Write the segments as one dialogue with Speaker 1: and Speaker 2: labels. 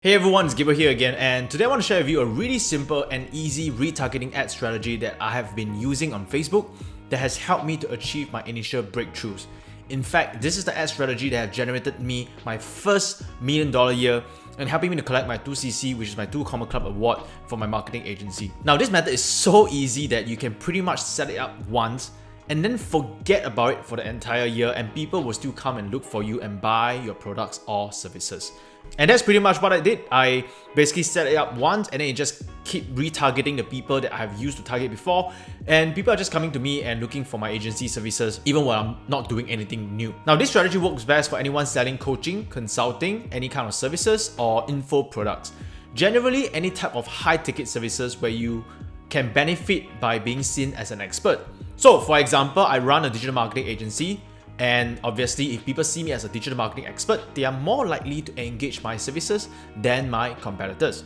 Speaker 1: Hey everyone, it's Gabriel here again, and today I want to share with you a really simple and easy retargeting ad strategy that I have been using on Facebook that has helped me to achieve my initial breakthroughs. In fact, this is the ad strategy that has generated me my first $1 million year and helping me to collect my 2cc, which is my 2 Comma Club award for my marketing agency. Now, this method is so easy that you can pretty much set it up once and then forget about it for the entire year, and people will still come and look for you and buy your products or services. And that's pretty much what I did. I basically set it up once and then it just keep retargeting the people that I have used to target before, and people are just coming to me and looking for my agency services even while I'm not doing anything new. Now, this strategy works best for anyone selling coaching, consulting, any kind of services or info products. Generally, any type of high ticket services where you can benefit by being seen as an expert. So for example, I run a digital marketing agency, and obviously if people see me as a digital marketing expert, they are more likely to engage my services than my competitors.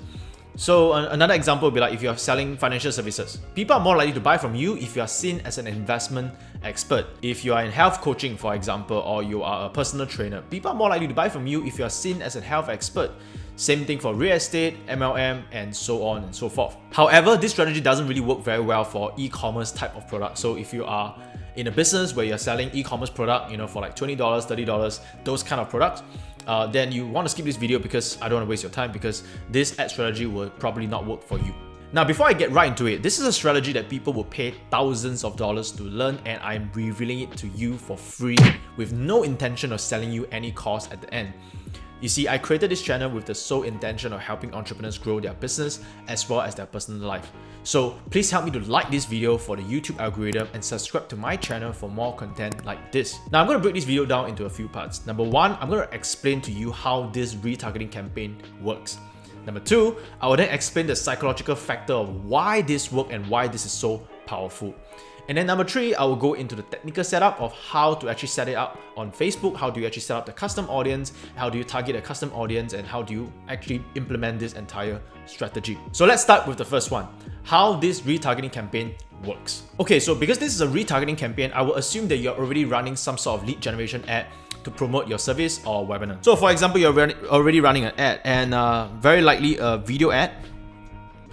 Speaker 1: So another example would be like if you're selling financial services, people are more likely to buy from you if you are seen as an investment expert. If you are in health coaching, for example, or you are a personal trainer, people are more likely to buy from you if you are seen as a health expert. Same thing for real estate, MLM, and so on and so forth. However, this strategy doesn't really work very well for e-commerce type of product. So if you are in a business where you're selling e-commerce product, for like $20, $30, those kind of products, then you want to skip this video because I don't want to waste your time, because this ad strategy will probably not work for you. Now, before I get right into it, this is a strategy that people will pay thousands of dollars to learn, and I'm revealing it to you for free with no intention of selling you any course at the end. You see, I created this channel with the sole intention of helping entrepreneurs grow their business as well as their personal life. So please help me to like this video for the YouTube algorithm and subscribe to my channel for more content like this. Now, I'm going to break this video down into a few parts. Number one, I'm going to explain to you how this retargeting campaign works. Number two, I will then explain the psychological factor of why this works and why this is so powerful. And then number three, I will go into the technical setup of how to actually set it up on Facebook, how do you actually set up the custom audience, how do you target a custom audience, and how do you actually implement this entire strategy. So let's start with the first one, how this retargeting campaign works. Okay, so because this is a retargeting campaign, I will assume that you're already running some sort of lead generation ad to promote your service or webinar. So for example, you're already running an ad, and very likely a video ad.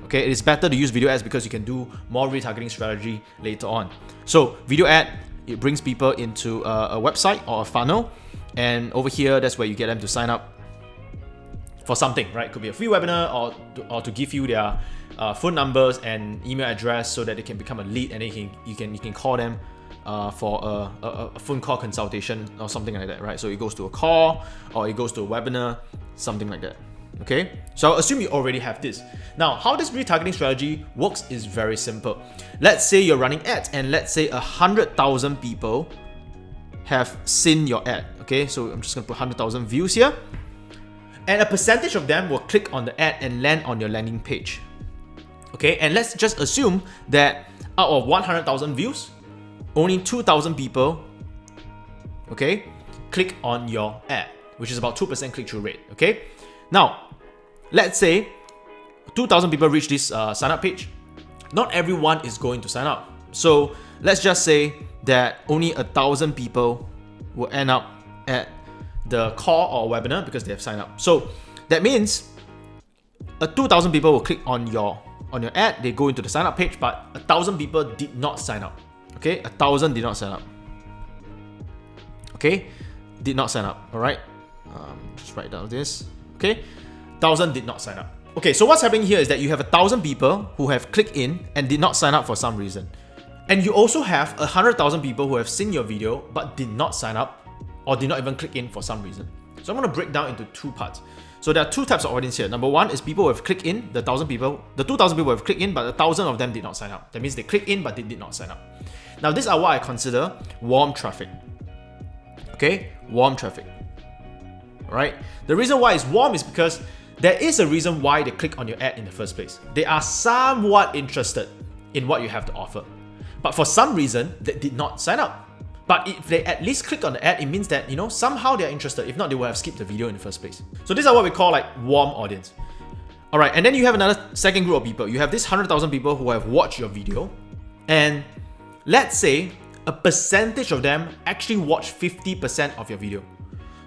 Speaker 1: Okay, it is better to use video ads because you can do more retargeting strategy later on. So video ad, it brings people into a website or a funnel, and over here, that's where you get them to sign up for something, right? It could be a free webinar or to give you their phone numbers and email address so that they can become a lead, and then you can call them for a phone call consultation or something like that, right? So it goes to a call or it goes to a webinar, something like that. Okay, so I'll assume you already have this. Now, how this retargeting strategy works is very simple. Let's say you're running ads, and let's say 100,000 people have seen your ad. Okay, so I'm just gonna put 100,000 views here, and a percentage of them will click on the ad and land on your landing page. Okay, and let's just assume that out of 100,000 views, only 2,000 people, okay, click on your ad, which is about 2% click-through rate. Okay. Now, let's say 2,000 people reach this sign up page. Not everyone is going to sign up. So let's just say that only 1,000 people will end up at the call or webinar because they have signed up. So that means 2,000 people will click on your ad, they go into the sign up page, but 1,000 people did not sign up. Okay, 1,000 did not sign up. Okay, did not sign up. All right, just write down this. Okay, 1,000 did not sign up. Okay, so what's happening here is that you have 1,000 people who have clicked in and did not sign up for some reason. And you also have 100,000 people who have seen your video but did not sign up or did not even click in for some reason. So I'm going to break down into two parts. So there are two types of audience here. Number one is people who have clicked in, the 2,000 people have clicked in, but 1,000 of them did not sign up. That means they clicked in but they did not sign up. Now, these are what I consider warm traffic. Okay, warm traffic. Right? The reason why it's warm is because there is a reason why they click on your ad in the first place. They are somewhat interested in what you have to offer, but for some reason they did not sign up. But if they at least click on the ad, it means that somehow they're interested. If not, they would have skipped the video in the first place. So these are what we call like warm audience. All right, and then you have another second group of people. You have this 100,000 people who have watched your video, and let's say a percentage of them actually watch 50% of your video.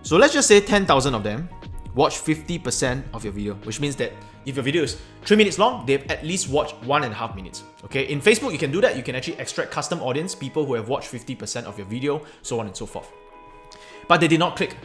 Speaker 1: So let's just say 10,000 of them watch 50% of your video, which means that if your video is 3 minutes long, they've at least watched 1.5 minutes. Okay, in Facebook, you can do that. You can actually extract custom audience, people who have watched 50% of your video, so on and so forth. But they did not click.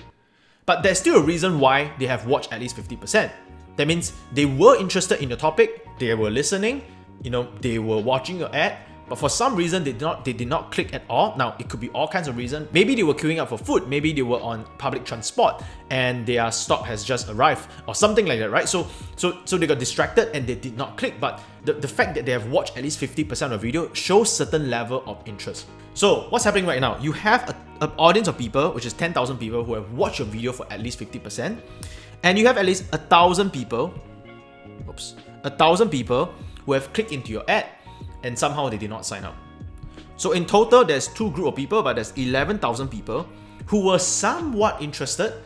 Speaker 1: But there's still a reason why they have watched at least 50%. That means they were interested in your topic, they were listening, they were watching your ad, but for some reason they did not click at all. Now, it could be all kinds of reasons. Maybe they were queuing up for food, maybe they were on public transport and their stop has just arrived or something like that, right? So they got distracted and they did not click, but the fact that they have watched at least 50% of the video shows certain level of interest. So what's happening right now? You have an audience of people, which is 10,000 people who have watched your video for at least 50%, and you have at least 1,000 people, 1,000 people who have clicked into your ad and somehow they did not sign up. So in total, there's two groups of people, but there's 11,000 people who were somewhat interested,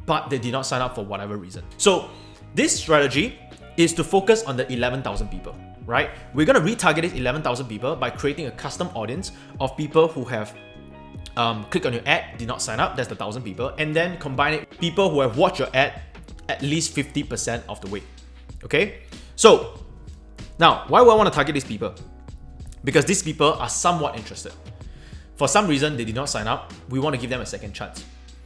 Speaker 1: but they did not sign up for whatever reason. So this strategy is to focus on the 11,000 people, right? We're gonna retarget these 11,000 people by creating a custom audience of people who have clicked on your ad, did not sign up, that's the 1,000 people, and then combine it with people who have watched your ad at least 50% of the way. Okay? So now, why would I want to target these people? Because these people are somewhat interested. For some reason, they did not sign up. We want to give them a second chance.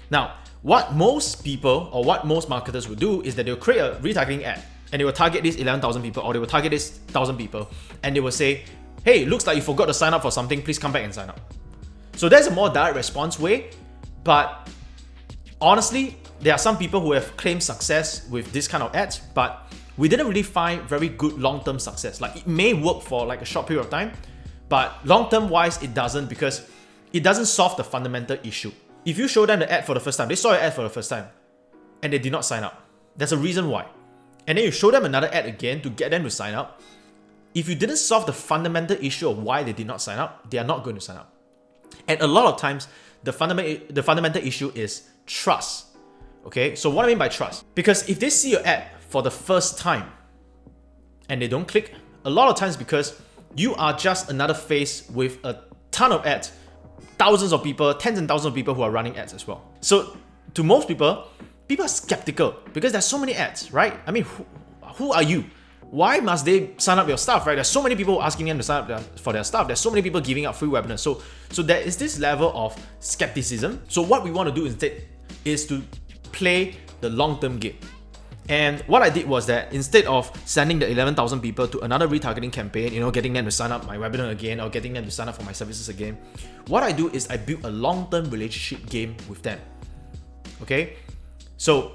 Speaker 1: Now, what most people or what most marketers would do is that they'll create a retargeting ad and they will target these 11,000 people or they will target these 1,000 people and they will say, hey, looks like you forgot to sign up for something, please come back and sign up. So there's a more direct response way, but honestly, there are some people who have claimed success with this kind of ads, but we didn't really find very good long-term success. Like, it may work for like a short period of time, but long-term wise, it doesn't, because it doesn't solve the fundamental issue. If you show them the ad for the first time, they saw your ad for the first time, and they did not sign up. There's a reason why. And then you show them another ad again to get them to sign up. If you didn't solve the fundamental issue of why they did not sign up, they are not going to sign up. And a lot of times, the fundamental issue is trust. Okay, so what I mean by trust? Because if they see your ad for the first time and they don't click, a lot of times because you are just another face with a ton of ads, thousands of people, tens and thousands of people who are running ads as well. So to most people are skeptical because there's so many ads, right? I mean, who are you? Why must they sign up your stuff, right? There's so many people asking them to sign up for their stuff. There's so many people giving out free webinars. So there is this level of skepticism. So what we want to do instead is to play the long-term game. And what I did was that instead of sending the 11,000 people to another retargeting campaign, getting them to sign up my webinar again or getting them to sign up for my services again, what I do is I build a long-term relationship game with them. Okay? So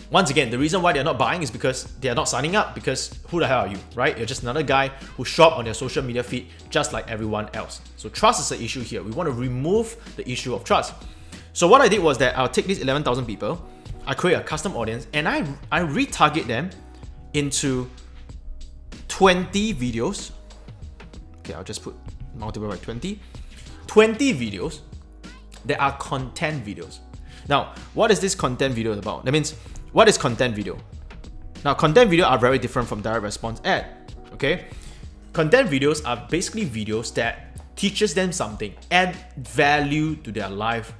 Speaker 1: once again, the reason why they're not buying is because they're not signing up, because who the hell are you, right? You're just another guy who shop on their social media feed just like everyone else. So trust is the issue here. We want to remove the issue of trust. So what I did was that I'll take these 11,000 people, I create a custom audience, and I retarget them into 20 videos. Okay, I'll just put multiple by 20. 20 videos that are content videos. Now, what is this content video about? That means, what is content video? Now, content video are very different from direct response ad. Okay, content videos are basically videos that teaches them something, add value to their life,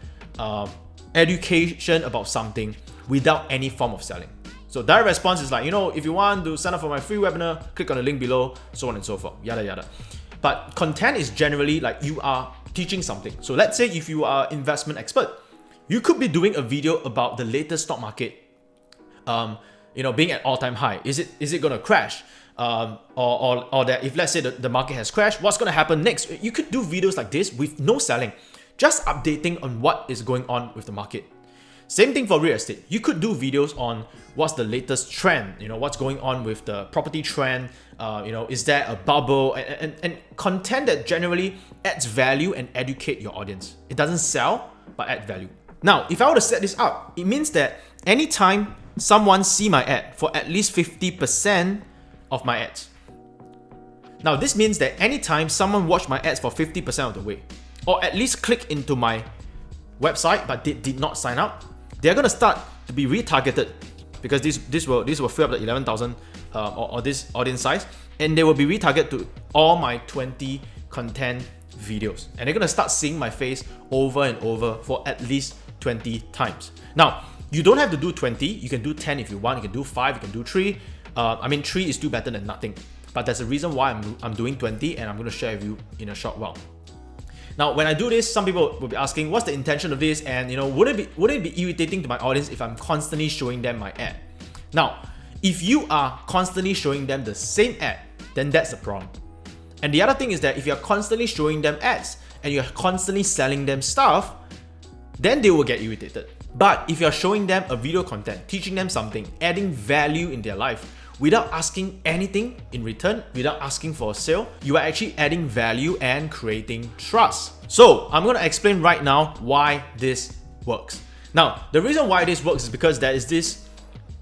Speaker 1: education about something without any form of selling. So direct response is like, if you want to sign up for my free webinar, click on the link below, so on and so forth, yada yada. But content is generally like you are teaching something. So let's say if you are an investment expert, you could be doing a video about the latest stock market, being at all-time high. Is it gonna crash? Or that if let's say the market has crashed, what's gonna happen next? You could do videos like this with no selling, just updating on what is going on with the market. Same thing for real estate. You could do videos on what's the latest trend, what's going on with the property trend, is there a bubble, and content that generally adds value and educate your audience. It doesn't sell, but add value. Now, if I were to set this up, it means that anytime someone see my ad for at least 50% of my ads. Now, this means that anytime someone watch my ads for 50% of the way, or at least click into my website but did not sign up, they're gonna start to be retargeted, because this will fill up the 11,000 or this audience size, and they will be retargeted to all my 20 content videos, and they're gonna start seeing my face over and over for at least 20 times. Now, You don't have to do 20. You can do 10 if you want. You can do 5. You can do 3. 3 is still better than nothing. But there's a reason why I'm doing 20, and I'm going to share with you in a short while. Now, when I do this, some people will be asking, what's the intention of this? And would it be irritating to my audience if I'm constantly showing them my ad? Now, if you are constantly showing them the same ad, then that's a problem. And the other thing is that if you're constantly showing them ads and you're constantly selling them stuff, then they will get irritated. But if you're showing them a video content, teaching them something, adding value in their life, without asking anything in return, without asking for a sale, you are actually adding value and creating trust. So I'm going to explain right now why this works. Now, the reason why this works is because there is this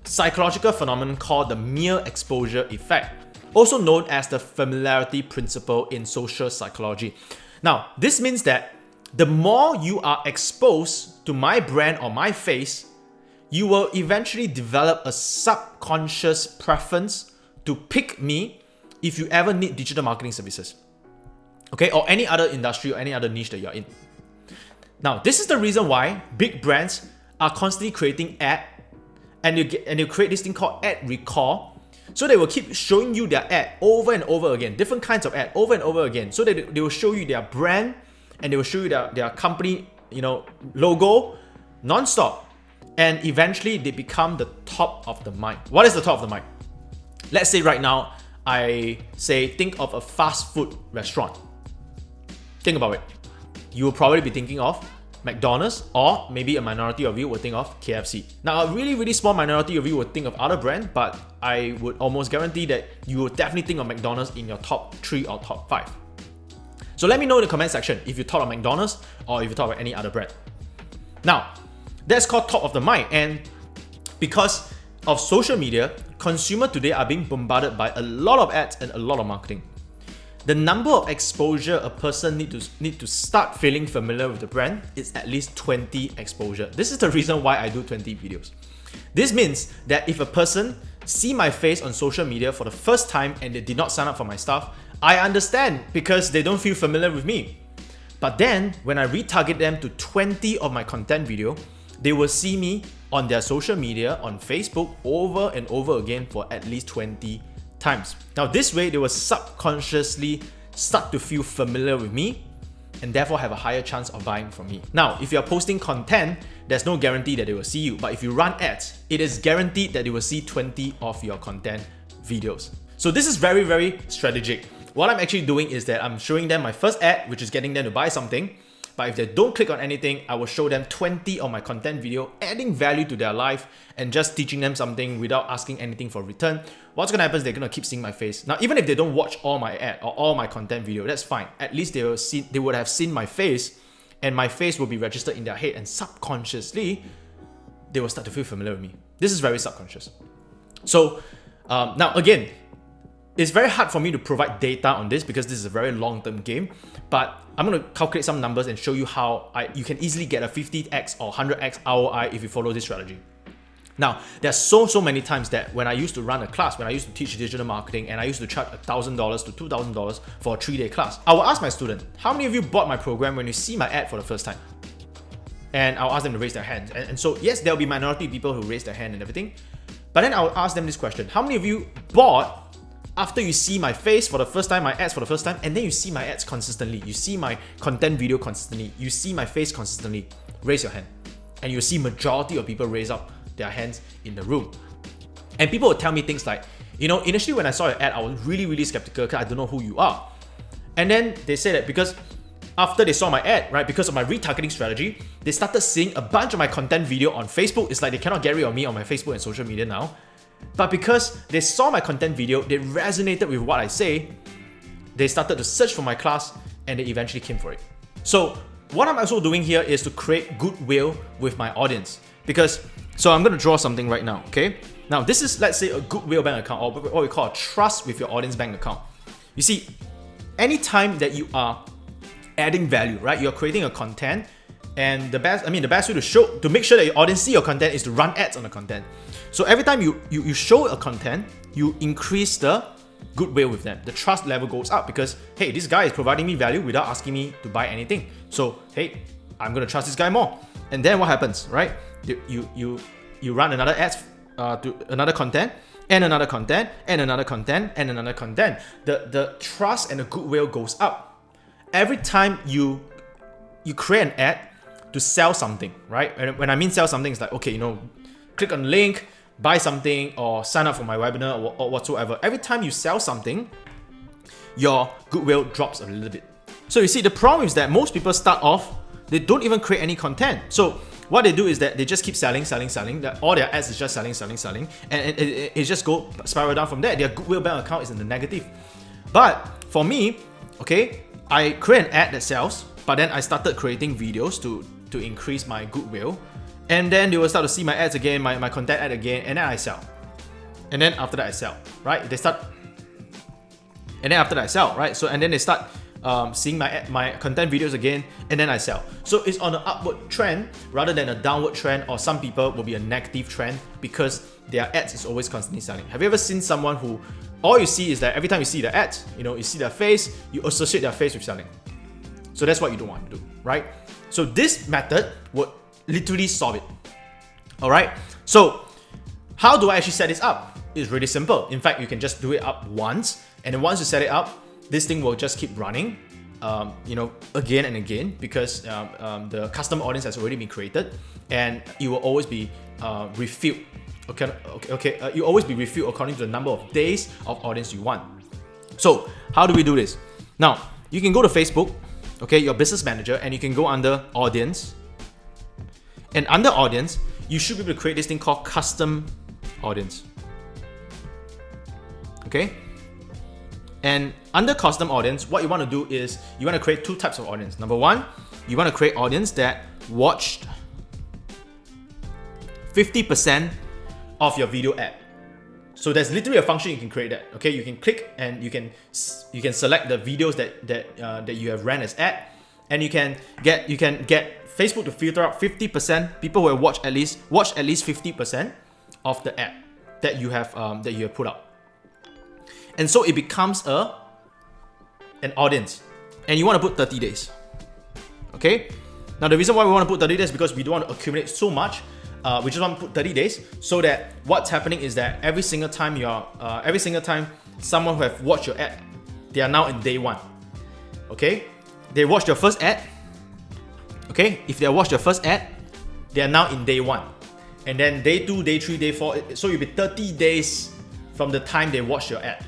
Speaker 1: psychological phenomenon called the mere exposure effect, also known as the familiarity principle in social psychology. Now, this means that the more you are exposed to my brand or my face, you will eventually develop a subconscious preference to pick me if you ever need digital marketing services, okay, or any other industry or any other niche that you're in. Now, this is the reason why big brands are constantly creating ad, and you create this thing called ad recall. So they will keep showing you their ad over and over again, different kinds of ad over and over again. So they will show you their brand and they will show you their company, logo non-stop. And eventually they become the top of the mind. What is the top of the mind? Let's say right now, think of a fast food restaurant. Think about it. You will probably be thinking of McDonald's, or maybe a minority of you will think of KFC. Now, a really, really small minority of you will think of other brands, but I would almost guarantee that you will definitely think of McDonald's in your top 3 or top 5. So let me know in the comment section if you thought of McDonald's or if you thought of any other brand. Now, that's called top of the mind, and because of social media, consumers today are being bombarded by a lot of ads and a lot of marketing. The number of exposure a person need to start feeling familiar with the brand is at least 20 exposure. This is the reason why I do 20 videos. This means that if a person see my face on social media for the first time and they did not sign up for my stuff, I understand because they don't feel familiar with me. But then when I retarget them to 20 of my content video, they will see me on their social media, on Facebook, over and over again for at least 20 times. Now, this way, they will subconsciously start to feel familiar with me and therefore have a higher chance of buying from me. Now, if you're posting content, there's no guarantee that they will see you. But if you run ads, it is guaranteed that they will see 20 of your content videos. So this is very, very strategic. What I'm actually doing is that I'm showing them my first ad, which is getting them to buy something. But if they don't click on anything, I will show them 20 of my content video, adding value to their life and just teaching them something without asking anything for return. What's going to happen is they're going to keep seeing my face. Now, even if they don't watch all my ad or all my content video, that's fine. At least they would have seen my face, and my face will be registered in their head, and subconsciously, they will start to feel familiar with me. This is very subconscious. So now again, it's very hard for me to provide data on this because this is a very long-term game, but I'm going to calculate some numbers and show you how you can easily get a 50x or 100x ROI if you follow this strategy. Now, there's so many times that when I used to run a class, when I used to teach digital marketing and I used to charge $1,000 to $2,000 for a 3-day class, I will ask my student, how many of you bought my program when you see my ad for the first time? And I'll ask them to raise their hands. And so yes, there'll be minority people who raise their hand and everything, but then I'll ask them this question, how many of you bought after you see my face for the first time, my ads for the first time, and then you see my ads consistently, you see my content video consistently, you see my face consistently? Raise your hand. And you'll see majority of people raise up their hands in the room. And people will tell me things like, initially when I saw your ad, I was really, really skeptical because I don't know who you are. And then they say that because after they saw my ad, right, because of my retargeting strategy, they started seeing a bunch of my content video on Facebook. It's like they cannot get rid of me on my Facebook and social media now. But because they saw my content video, they resonated with what I say, they started to search for my class and they eventually came for it. So what I'm also doing here is to create goodwill with my audience. So I'm going to draw something right now, okay? Now this is, let's say, a goodwill bank account, or what we call a trust with your audience bank account. You see, anytime that you are adding value, right? You're creating a content, and the best way to make sure that your audience see your content is to run ads on the content. So every time you show a content, you increase the goodwill with them. The trust level goes up because, hey, this guy is providing me value without asking me to buy anything. So, hey, I'm going to trust this guy more. And then what happens, right? You you run another ads to another content, and another content, and another content, and another content. The trust and the goodwill goes up. Every time you create an ad to sell something, right? And when I mean sell something, it's like, okay, click on the link, buy something, or sign up for my webinar or whatsoever. Every time you sell something, your goodwill drops a little bit. So you see, the problem is that most people start off, they don't even create any content. So what they do is that they just keep selling. That all their ads is just selling, and it just go spiral down from there. Their goodwill bank account is in the negative. But for me, okay, I create an ad that sells, but then I started creating videos to increase my goodwill, and then they will start to see my ads again, my content ad again, and then I sell. And then after that I sell, right? And then after that I sell, right? So and then they start seeing my content videos again, and then I sell. So it's on an upward trend rather than a downward trend, or some people will be a negative trend because their ads is always constantly selling. Have you ever seen someone who all you see is that every time you see the ads, you see their face, you associate their face with selling? So that's what you don't want to do, right? So this method would literally solve it. All right. So how do I actually set this up? It's really simple. In fact, you can just do it up once, and then once you set it up, this thing will just keep running, again and again, because the custom audience has already been created, and it will always be refilled. Okay. You always be refilled according to the number of days of audience you want. So how do we do this? Now you can go to Facebook, okay, your business manager, and you can go under audience. And under audience, you should be able to create this thing called custom audience. Okay? And under custom audience, what you want to do is you want to create two types of audience. Number one, you want to create audience that watched 50% of your video ad. So there's literally a function you can create that. Okay, you can click and you can select the videos that you have ran as ad, and you can get Facebook to filter out 50% people who have watched at least 50% of the ad that you have put out. And so it becomes an audience, and you want to put 30 days. Okay. Now the reason why we want to put 30 days is because we don't want to accumulate so much. We just want to put 30 days so that what's happening is that every single time someone who have watched your ad, they are now in day one. Okay, they watched your first ad. Okay, if they watched your first ad, they are now in day one, and then day 2, day 3, day 4. So you'll be 30 days from the time they watch your ad.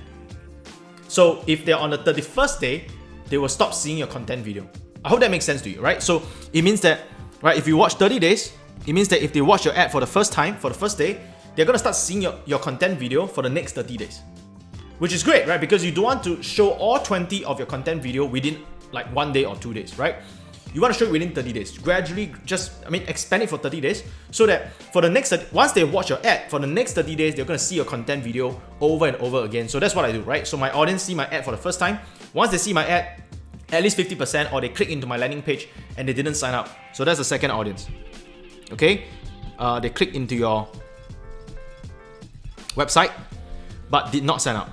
Speaker 1: So if they're on the 31st day, they will stop seeing your content video. I hope that makes sense to you, right? So it means that, right, if you watch 30 days, it means that if they watch your ad for the first time, for the first day, they're gonna start seeing your content video for the next 30 days. Which is great, right? Because you don't want to show all 20 of your content video within like 1 day or 2 days, right? You want to show it within 30 days. Gradually, expand it for 30 days so that for the next, once they watch your ad, for the next 30 days, they're going to see your content video over and over again. So that's what I do, right? So my audience see my ad for the first time. Once they see my ad, at least 50%, or they click into my landing page and they didn't sign up. So that's the second audience. Okay? They click into your website but did not sign up.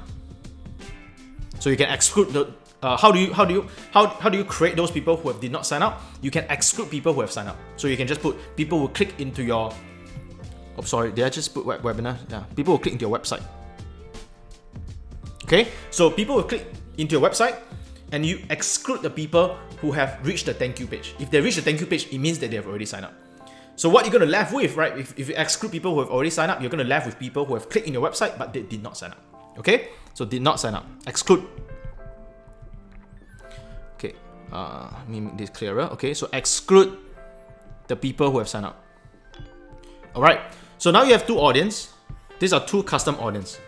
Speaker 1: So you can exclude the how do you create those people who did not sign up? You can exclude people who have signed up. So you can just put people who click into your did I just put webinar? Yeah, people who click into your website. Okay, so people will click into your website, and you exclude the people who have reached the thank you page. If they reach the thank you page, it means that they have already signed up. So what you're going to left with, right? If you exclude people who have already signed up, you're going to left with people who have clicked in your website but they did not sign up. Okay, so did not sign up. Exclude. Okay, let me make this clearer. Okay, so exclude the people who have signed up. All right. So now you have two audience. These are two custom audience.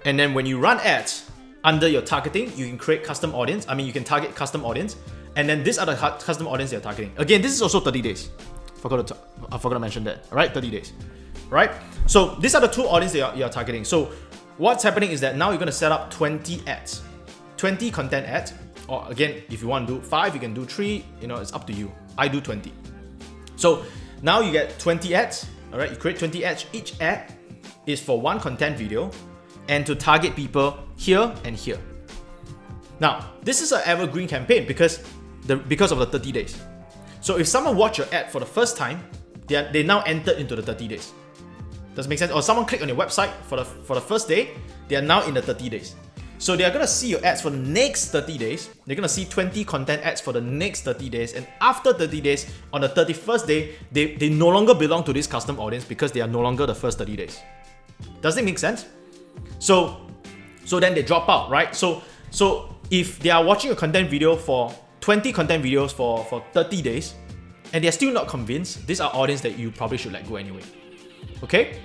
Speaker 1: And then when you run ads under your targeting, you can create custom audience. You can target custom audience. And then these are the custom audience you're targeting. Again, this is also 30 days. I forgot to mention that. All right, 30 days. Right? So these are the two audience that you're targeting. So what's happening is that now you're going to set up 20 ads, 20 content ads. Or again, if you want to do 5, you can do 3. It's up to you. I do 20. So now you get 20 ads. All right, you create 20 ads. Each ad is for one content video and to target people here and here. Now, this is an evergreen campaign because of the 30 days. So if someone watch your ad for the first time, they now entered into the 30 days. Does it make sense? Or someone click on your website for the first day, they are now in the 30 days. So they are gonna see your ads for the next 30 days. They're gonna see 20 content ads for the next 30 days. And after 30 days, on the 31st day, they no longer belong to this custom audience because they are no longer the first 30 days. Does it make sense? So then they drop out, right? So if they are watching a content video for 20 content videos for 30 days, and they're still not convinced, these are audience that you probably should let go anyway. Okay?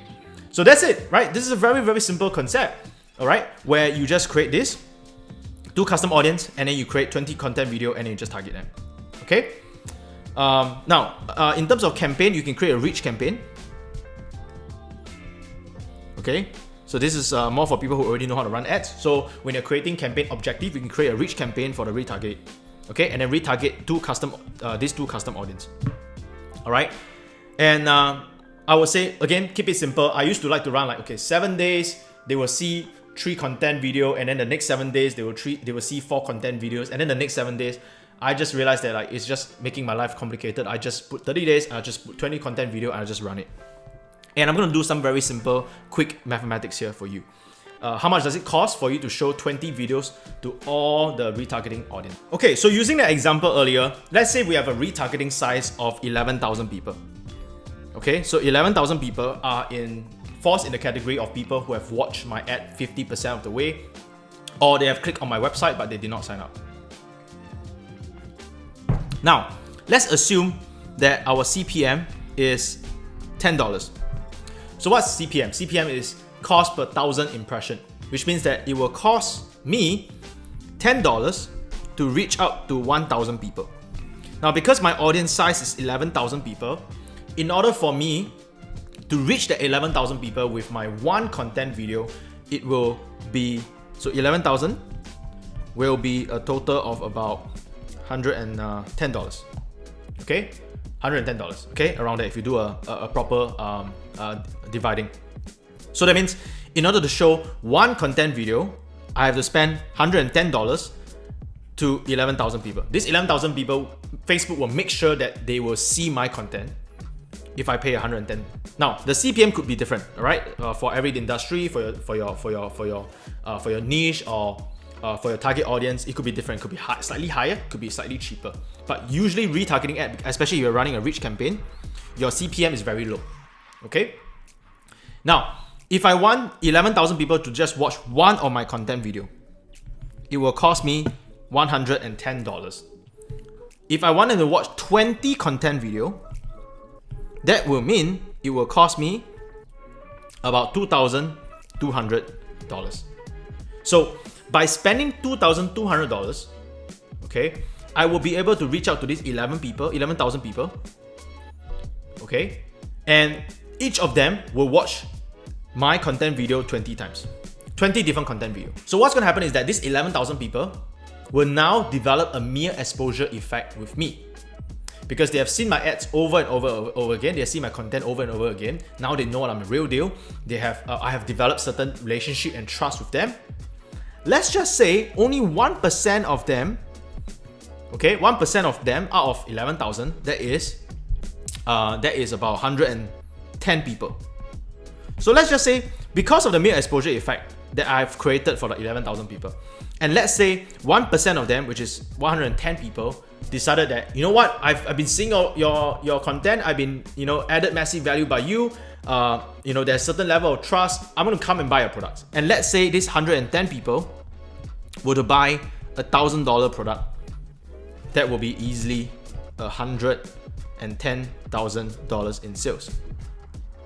Speaker 1: So that's it, right? This is a very, very simple concept, all right? Where you just create this, do custom audience, and then you create 20 content video, and then you just target them. Okay? Now, in terms of campaign, you can create a reach campaign. Okay? So this is more for people who already know how to run ads. So when you're creating campaign objective, you can create a reach campaign for the retarget. Okay? And then retarget these two custom audience. All right? And I would say, again, keep it simple. I used to like to run like, okay, 7 days, they will see 3 content video, and then the next 7 days, they will see 4 content videos, and then the next 7 days, I just realized that like it's just making my life complicated. I just put 30 days, I just put 20 content video, and I just run it. And I'm gonna do some very simple, quick mathematics here for you. How much does it cost for you to show 20 videos to all the retargeting audience? Okay, so using that example earlier, let's say we have a retargeting size of 11,000 people. Okay, so 11,000 people falls in the category of people who have watched my ad 50% of the way, or they have clicked on my website but they did not sign up. Now, let's assume that our CPM is $10. So what's CPM? CPM is cost per 1,000 impression, which means that it will cost me $10 to reach out to 1,000 people. Now, because my audience size is 11,000 people, in order for me to reach the 11,000 people with my one content video, it will be, so 11,000 will be a total of about $110. Okay? $110, okay? Around there if you do a proper dividing. So that means in order to show one content video, I have to spend $110 to 11,000 people. These 11,000 people, Facebook will make sure that they will see my content if I pay 110. Now, the CPM could be different, all right? For every industry, for your niche, or for your target audience, it could be different. It could be slightly higher, could be slightly cheaper. But usually retargeting ad, especially if you're running a reach campaign, your CPM is very low. Okay? Now, if I want 11,000 people to just watch one of my content video, it will cost me $110. If I want them to watch 20 content video, that will mean it will cost me about $2,200. So by spending $2,200, okay, I will be able to reach out to these 11,000 people, okay, and each of them will watch my content video 20 times, 20 different content videos. So what's going to happen is that these 11,000 people will now develop a mere exposure effect with me. Because they have seen my ads over and over again, they have seen my content over and over again. Now they know I'm a real deal. I have developed certain relationship and trust with them. Let's just say only 1% of them, okay, 1% of them out of 11,000, that is about 110 people. So let's just say because of the mere exposure effect that I've created for the 11,000 people, and let's say 1% of them, which is 110 people, decided that, you know what, I've been seeing your content, I've been, added massive value by you, there's a certain level of trust, I'm going to come and buy your products. And let's say this 110 people were to buy $1,000 product, that will be easily $110,000 in sales.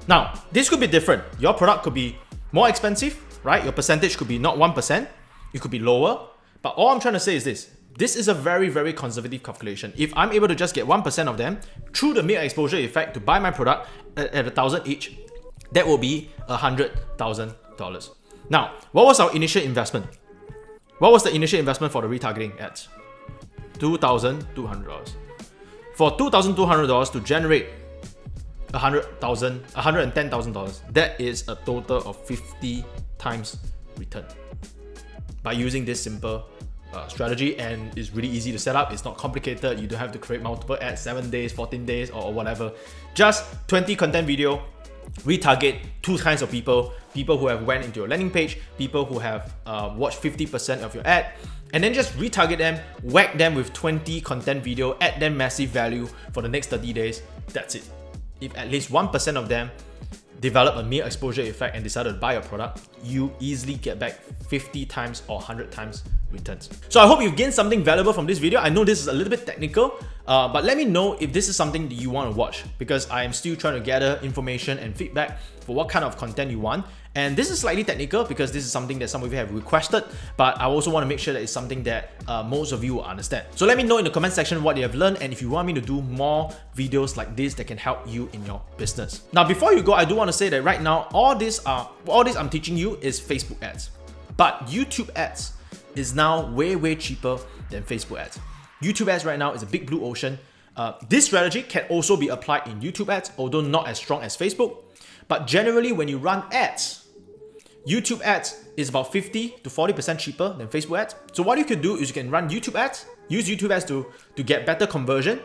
Speaker 1: Now, this could be different. Your product could be more expensive, right? Your percentage could be not 1%, it could be lower. But all I'm trying to say is this. This is a very, very conservative calculation. If I'm able to just get 1% of them through the mere exposure effect to buy my product at $1,000 each, that will be $100,000. Now, what was our initial investment? What was the initial investment for the retargeting ads? $2,200. For $2,200 to generate $110,000, that is a total of 50 times return by using this simple strategy. And it's really easy to set up. It's not complicated. You don't have to create multiple ads, 7 days, 14 days, or whatever. Just 20 content video, retarget two kinds of people: people who have went into your landing page, people who have watched 50% of your ad, and then just retarget them, whack them with 20 content video, add them massive value for the next 30 days. That's it. If at least 1% of them develop a mere exposure effect and decide to buy your product, you easily get back 50 times or 100 times returns. So I hope you've gained something valuable from this video. I know this is a little bit technical, but let me know if this is something that you want to watch, because I am still trying to gather information and feedback for what kind of content you want. And this is slightly technical because this is something that some of you have requested, but I also want to make sure that it's something that most of you will understand. So let me know in the comment section what you have learned, and if you want me to do more videos like this that can help you in your business. Now, before you go, I do want to say that right now, all this I'm teaching you is Facebook ads, but YouTube ads is now way cheaper than Facebook ads. YouTube ads right now is a big blue ocean. This strategy can also be applied in YouTube ads, although not as strong as Facebook. But generally, when you run ads, YouTube ads is about 50 to 40% cheaper than Facebook ads. So what you can do is you can run YouTube ads, use YouTube ads to get better conversion,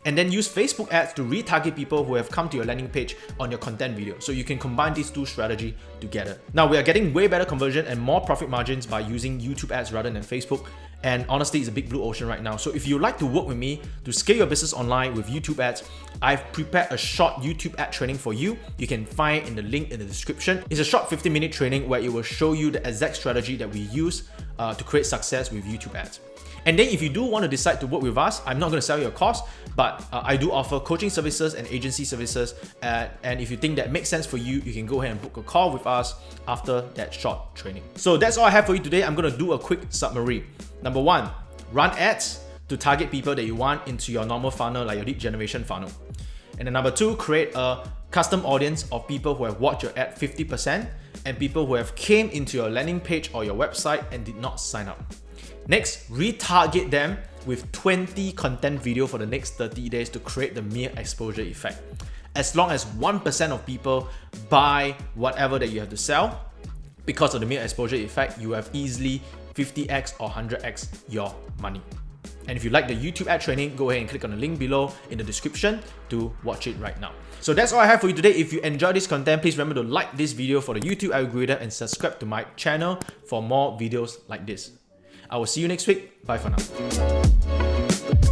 Speaker 1: and then use Facebook ads to retarget people who have come to your landing page on your content video. So you can combine these two strategies together. Now, we are getting way better conversion and more profit margins by using YouTube ads rather than Facebook. And honestly, it's a big blue ocean right now. So if you'd like to work with me to scale your business online with YouTube ads, I've prepared a short YouTube ad training for you. You can find in the link in the description. It's a short 15-minute training where it will show you the exact strategy that we use to create success with YouTube ads. And then if you do want to decide to work with us, I'm not going to sell you a course, but I do offer coaching services and agency services. And if you think that makes sense for you, you can go ahead and book a call with us after that short training. So that's all I have for you today. I'm going to do a quick summary. Number one, run ads to target people that you want into your normal funnel, like your lead generation funnel. And then number two, create a custom audience of people who have watched your ad 50% and people who have came into your landing page or your website and did not sign up. Next, retarget them with 20 content video for the next 30 days to create the mere exposure effect. As long as 1% of people buy whatever that you have to sell, because of the mere exposure effect, you have easily 50x or 100x your money. And if you like the YouTube ad training, go ahead and click on the link below in the description to watch it right now. So that's all I have for you today. If you enjoyed this content, please remember to like this video for the YouTube algorithm and subscribe to my channel for more videos like this. I will see you next week. Bye for now.